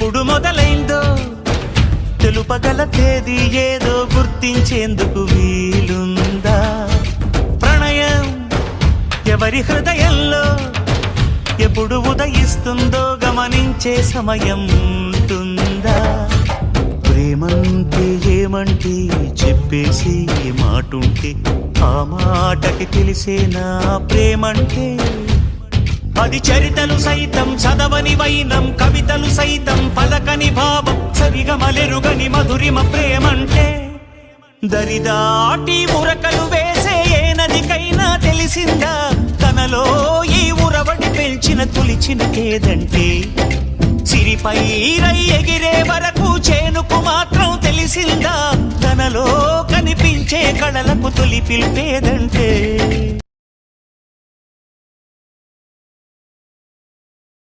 ఎప్పుడు మొదలైందో తెలుపగల తేదీ ఏదో గుర్తించేందుకు వీలుందా? ప్రణయం ఎవరి హృదయంలో ఎప్పుడు ఉదయిస్తుందో గమనించే సమయం ఉంటుందా? ప్రేమంటే ఏమంటే చెప్పేసి మాటుంటే ఆ మాటకి తెలిసేనా ప్రేమంటే? అది చరితలు సైతం చదవని వైనం, కవితలు సైతం పలకని భావం, సరిగమలెరుగని మధురిమ ప్రేమంటే. దరిదాటి ఉరకలు వేసే ఏ నదికైనా తెలిసిందా తనలో ఈ ఉరవడి పెంచిన తొలిచిన కేదంటే? సిరిపై రై ఎగిరే వరకు చేనుకు మాత్రం తెలిసిందా తనలో కనిపించే కళలకు తొలి పిలిపేదంటే?